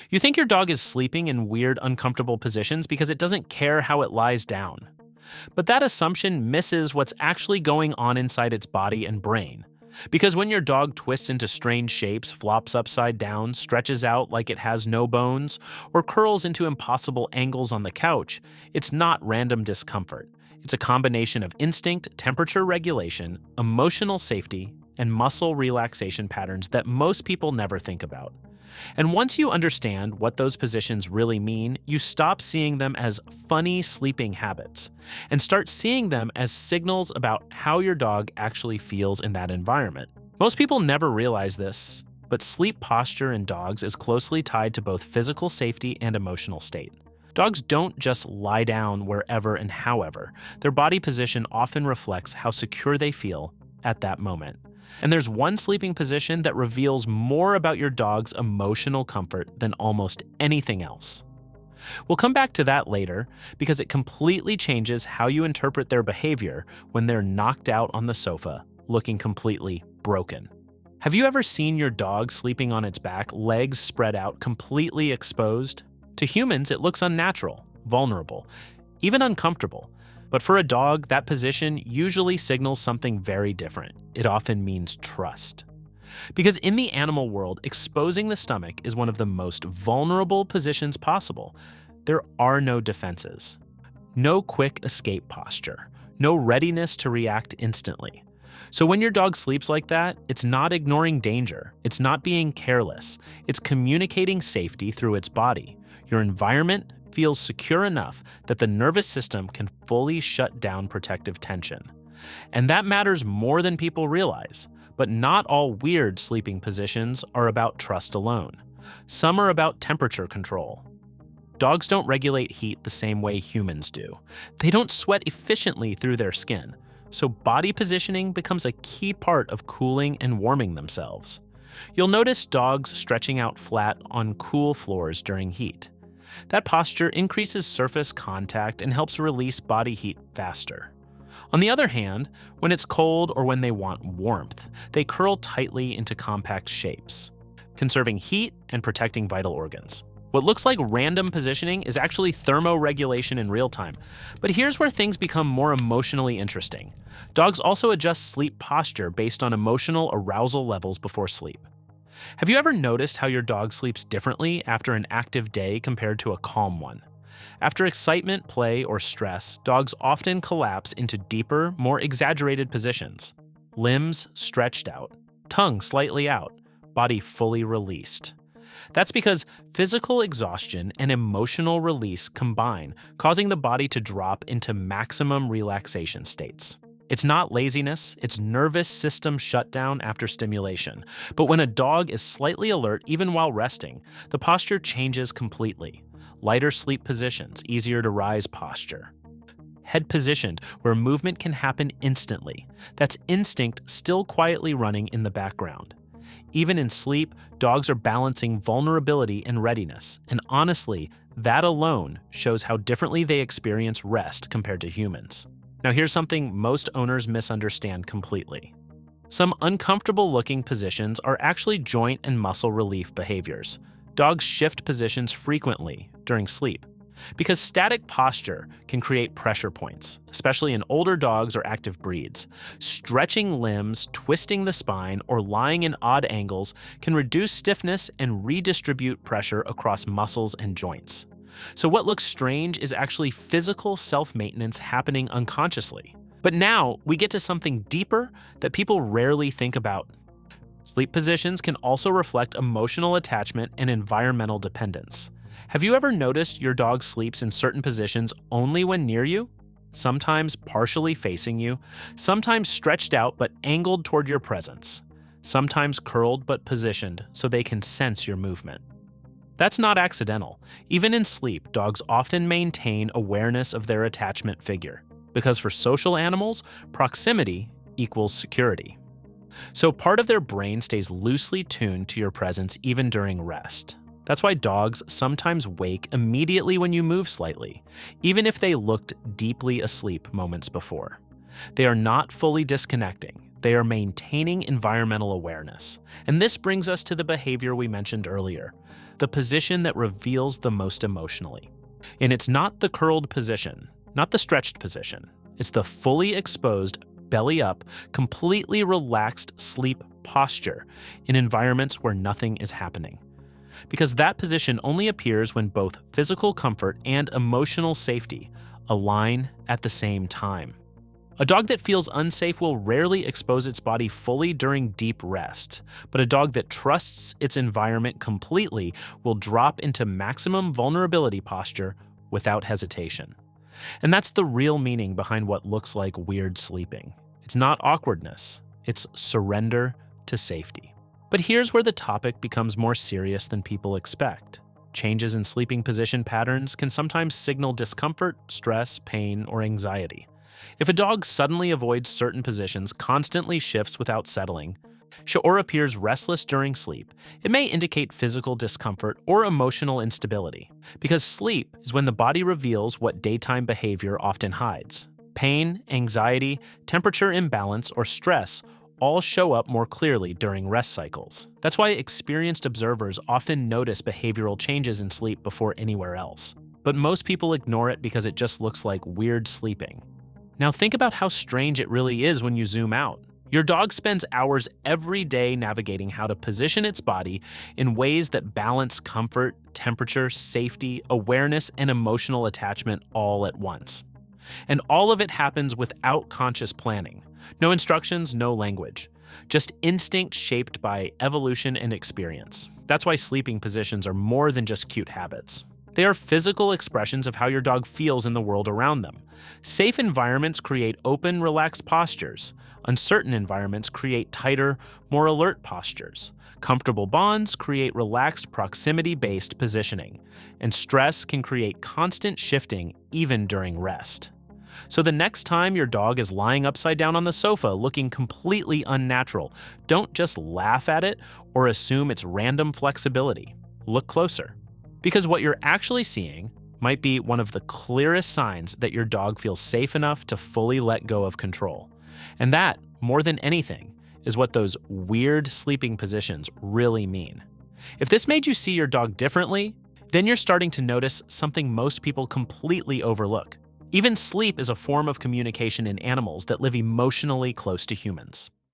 You think your dog is sleeping in weird, uncomfortable positions because it doesn't care how it lies down. But that assumption misses what's actually going on inside its body and brain. Because when your dog twists into strange shapes, flops upside down, stretches out like it has no bones, or curls into impossible angles on the couch, it's not random discomfort. It's a combination of instinct, temperature regulation, emotional safety, and muscle relaxation patterns that most people never think about. And once you understand what those positions really mean, you stop seeing them as funny sleeping habits and start seeing them as signals about how your dog actually feels in that environment. Most people never realize this, but sleep posture in dogs is closely tied to both physical safety and emotional state. Dogs don't just lie down wherever and however. Their body position often reflects how secure they feel at that moment. And there's one sleeping position that reveals more about your dog's emotional comfort than almost anything else. We'll come back to that later because it completely changes how you interpret their behavior when they're knocked out on the sofa, looking completely broken. Have you ever seen your dog sleeping on its back, legs spread out, completely exposed? To humans, it looks unnatural, vulnerable, even uncomfortable. But for a dog, that position usually signals something very different. It often means trust. Because in the animal world, exposing the stomach is one of the most vulnerable positions possible. There are no defenses, no quick escape posture, no readiness to react instantly. So when your dog sleeps like that, it's not ignoring danger. It's not being careless. It's communicating safety through its body. Your environment feels secure enough that the nervous system can fully shut down protective tension. And that matters more than people realize. But not all weird sleeping positions are about trust alone. Some are about temperature control. Dogs don't regulate heat the same way humans do. They don't sweat efficiently through their skin. So body positioning becomes a key part of cooling and warming themselves. You'll notice dogs stretching out flat on cool floors during heat. That posture increases surface contact and helps release body heat faster. On the other hand, when it's cold or when they want warmth, they curl tightly into compact shapes, conserving heat and protecting vital organs. What looks like random positioning is actually thermoregulation in real time. But here's where things become more emotionally interesting. Dogs also adjust sleep posture based on emotional arousal levels before sleep. Have you ever noticed how your dog sleeps differently after an active day compared to a calm one? After excitement, play, or stress, dogs often collapse into deeper, more exaggerated positions. Limbs stretched out, tongue slightly out, body fully released. That's because physical exhaustion and emotional release combine, causing the body to drop into maximum relaxation states. It's not laziness, it's nervous system shutdown after stimulation. But when a dog is slightly alert even while resting, the posture changes completely. Lighter sleep positions, easier to rise posture. Head positioned where movement can happen instantly. That's instinct still quietly running in the background. Even in sleep, dogs are balancing vulnerability and readiness. And honestly, that alone shows how differently they experience rest compared to humans. Now here's something most owners misunderstand completely. Some uncomfortable-looking positions are actually joint and muscle relief behaviors. Dogs shift positions frequently during sleep because static posture can create pressure points, especially in older dogs or active breeds. Stretching limbs, twisting the spine, or lying in odd angles can reduce stiffness and redistribute pressure across muscles and joints. So what looks strange is actually physical self-maintenance happening unconsciously. But now we get to something deeper that people rarely think about. Sleep positions can also reflect emotional attachment and environmental dependence. Have you ever noticed your dog sleeps in certain positions only when near you? Sometimes partially facing you, sometimes stretched out but angled toward your presence, sometimes curled but positioned so they can sense your movement. That's not accidental. Even in sleep, dogs often maintain awareness of their attachment figure, because for social animals, proximity equals security. So part of their brain stays loosely tuned to your presence even during rest. That's why dogs sometimes wake immediately when you move slightly, even if they looked deeply asleep moments before. They are not fully disconnecting. They are maintaining environmental awareness. And this brings us to the behavior we mentioned earlier. the position that reveals the most emotionally. And it's not the curled position, not the stretched position. It's the fully exposed, belly up, completely relaxed sleep posture in environments where nothing is happening. Because that position only appears when both physical comfort and emotional safety align at the same time. A dog that feels unsafe will rarely expose its body fully during deep rest, but a dog that trusts its environment completely will drop into maximum vulnerability posture without hesitation. And that's the real meaning behind what looks like weird sleeping. It's not awkwardness, it's surrender to safety. But here's where the topic becomes more serious than people expect. Changes in sleeping position patterns can sometimes signal discomfort, stress, pain, or anxiety. If a dog suddenly avoids certain positions, constantly shifts without settling, or appears restless during sleep, it may indicate physical discomfort or emotional instability. Because sleep is when the body reveals what daytime behavior often hides. Pain, anxiety, temperature imbalance, or stress all show up more clearly during rest cycles. That's why experienced observers often notice behavioral changes in sleep before anywhere else. But most people ignore it because it just looks like weird sleeping. Now think about how strange it really is when you zoom out. Your dog spends hours every day navigating how to position its body in ways that balance comfort, temperature, safety, awareness, and emotional attachment all at once. And all of it happens without conscious planning. No instructions, no language. Just instinct shaped by evolution and experience. That's why sleeping positions are more than just cute habits. They are physical expressions of how your dog feels in the world around them. Safe environments create open, relaxed postures. Uncertain environments create tighter, more alert postures. Comfortable bonds create relaxed, proximity-based positioning. And stress can create constant shifting even during rest. So the next time your dog is lying upside down on the sofa looking completely unnatural, don't just laugh at it or assume it's random flexibility. Look closer. Because what you're actually seeing might be one of the clearest signs that your dog feels safe enough to fully let go of control. And that, more than anything, is what those weird sleeping positions really mean. If this made you see your dog differently, then you're starting to notice something most people completely overlook. Even sleep is a form of communication in animals that live emotionally close to humans.